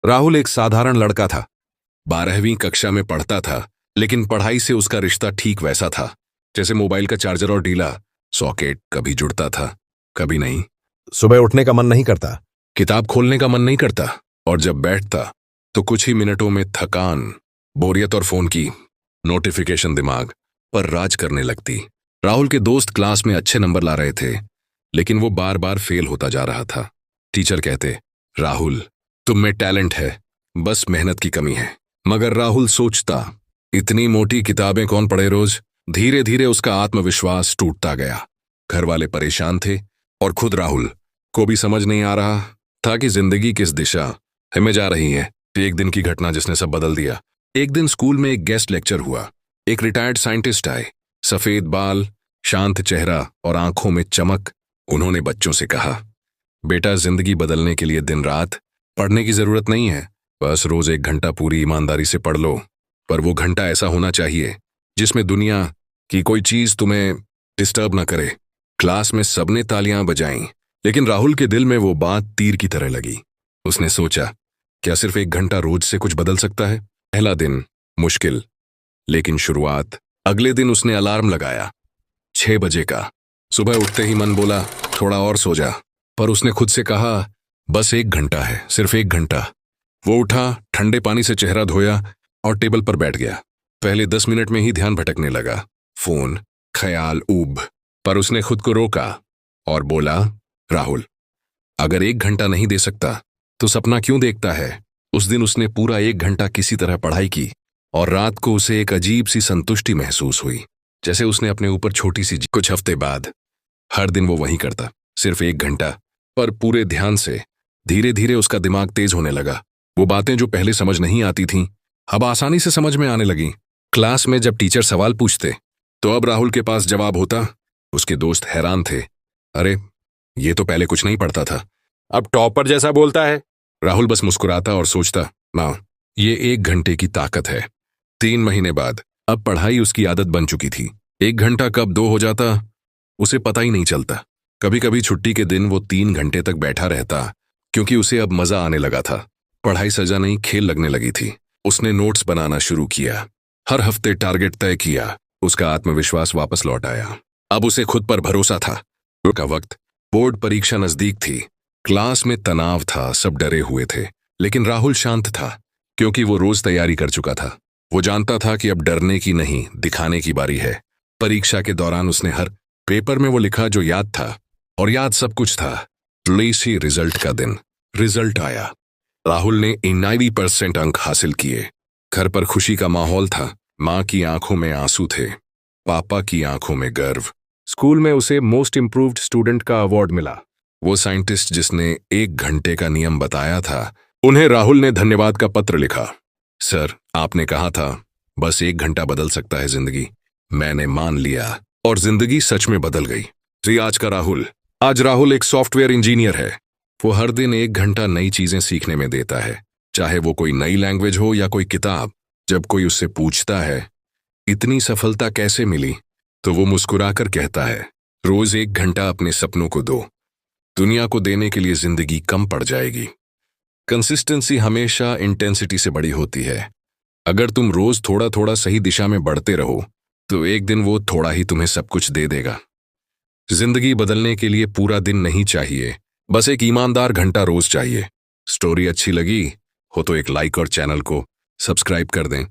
राहुल एक साधारण लड़का था। 12वीं कक्षा में पढ़ता था, लेकिन पढ़ाई से उसका रिश्ता ठीक वैसा था जैसे मोबाइल का चार्जर और डीला। सॉकेट कभी जुड़ता था, कभी नहीं। सुबह उठने का मन नहीं करता। किताब खोलने का मन नहीं करता, और जब बैठता तो कुछ ही मिनटों में थकान, बोरियत और फोन की नोटिफिकेशन दिमाग पर राज करने लगती। राहुल के दोस्त क्लास में अच्छे नंबर ला रहे थे, लेकिन वो बार बार फेल होता जा रहा था। टीचर कहते, राहुल तुम में टैलेंट है, बस मेहनत की कमी है। मगर राहुल सोचता, इतनी मोटी किताबें कौन पढ़े रोज। धीरे धीरे उसका आत्मविश्वास टूटता गया। घर वाले परेशान थे और खुद राहुल को भी समझ नहीं आ रहा था कि जिंदगी किस दिशा में जा रही है। एक दिन की घटना जिसने सब बदल दिया। एक दिन स्कूल में एक गेस्ट लेक्चर हुआ। एक रिटायर्ड साइंटिस्ट आए, सफेद बाल, शांत चेहरा और आंखों में चमक। उन्होंने बच्चों से कहा, बेटा जिंदगी बदलने के लिए दिन रात पढ़ने की जरूरत नहीं है, बस रोज 1 घंटा पूरी ईमानदारी से पढ़ लो। पर वो घंटा ऐसा होना चाहिए जिसमें दुनिया की कोई चीज तुम्हें डिस्टर्ब ना करे। क्लास में सबने तालियां बजाईं, लेकिन राहुल के दिल में वो बात तीर की तरह लगी। उसने सोचा, क्या सिर्फ 1 घंटा रोज से कुछ बदल सकता है? पहला दिन मुश्किल, लेकिन शुरुआत। अगले दिन उसने अलार्म लगाया, 6 बजे का। सुबह उठते ही मन बोला, थोड़ा और सो जा, पर उसने खुद से कहा, बस 1 घंटा है, सिर्फ 1 घंटा। वो उठा, ठंडे पानी से चेहरा धोया और टेबल पर बैठ गया। पहले 10 मिनट में ही ध्यान भटकने लगा, फोन, ख्याल, ऊब। पर उसने खुद को रोका और बोला, राहुल अगर 1 घंटा नहीं दे सकता तो सपना क्यों देखता है? उस दिन उसने पूरा 1 घंटा किसी तरह पढ़ाई की, और रात को उसे एक अजीब सी संतुष्टि महसूस हुई, जैसे उसने अपने ऊपर छोटी सी कुछ हफ्ते बाद हर दिन वो वही करता, सिर्फ 1 घंटा, पर पूरे ध्यान से। धीरे धीरे उसका दिमाग तेज होने लगा। वो बातें जो पहले समझ नहीं आती थीं, अब आसानी से समझ में आने लगी। क्लास में जब टीचर सवाल पूछते तो अब राहुल के पास जवाब होता। उसके दोस्त हैरान थे, अरे ये तो पहले कुछ नहीं पढ़ता था, अब टॉपर जैसा बोलता है। राहुल बस मुस्कुराता और सोचता, ना, ये 1 घंटे की ताकत है। 3 महीने बाद अब पढ़ाई उसकी आदत बन चुकी थी। 1 घंटा कब 2 हो जाता उसे पता ही नहीं चलता। कभी कभी छुट्टी के दिन वो 3 घंटे तक बैठा रहता, क्योंकि उसे अब मजा आने लगा था। पढ़ाई सजा नहीं, खेल लगने लगी थी। उसने नोट्स बनाना शुरू किया, हर हफ्ते टारगेट तय किया। उसका आत्मविश्वास वापस लौट आया। अब उसे खुद पर भरोसा था। का वक्त, बोर्ड परीक्षा नजदीक थी। क्लास में तनाव था, सब डरे हुए थे, लेकिन राहुल शांत था, क्योंकि वो रोज तैयारी कर चुका था। वो जानता था कि अब डरने की नहीं, दिखाने की बारी है। परीक्षा के दौरान उसने हर पेपर में वो लिखा जो याद था, और याद सब कुछ था। ही रिजल्ट का दिन, रिजल्ट आया। राहुल ने 90% अंक हासिल किए। घर पर खुशी का माहौल था। माँ की आंखों में आंसू थे, पापा की आंखों में गर्व। स्कूल में उसे मोस्ट इंप्रूव्ड स्टूडेंट का अवार्ड मिला। वो साइंटिस्ट जिसने 1 घंटे का नियम बताया था, उन्हें राहुल ने धन्यवाद का पत्र लिखा। सर, आपने कहा था बस 1 घंटा बदल सकता है जिंदगी। मैंने मान लिया और जिंदगी सच में बदल गई। जी आज का राहुल। आज राहुल एक सॉफ्टवेयर इंजीनियर है। वो हर दिन 1 घंटा नई चीजें सीखने में देता है, चाहे वो कोई नई लैंग्वेज हो या कोई किताब। जब कोई उससे पूछता है, इतनी सफलता कैसे मिली, तो वो मुस्कुराकर कहता है, रोज 1 घंटा अपने सपनों को दो। दुनिया को देने के लिए जिंदगी कम पड़ जाएगी। कंसिस्टेंसी हमेशा इंटेंसिटी से बड़ी होती है। अगर तुम रोज थोड़ा थोड़ा सही दिशा में बढ़ते रहो, तो एक दिन वो थोड़ा ही तुम्हें सब कुछ दे देगा। जिंदगी बदलने के लिए पूरा दिन नहीं चाहिए, बस एक ईमानदार घंटा रोज चाहिए। स्टोरी अच्छी लगी हो तो एक लाइक और चैनल को सब्सक्राइब कर दें।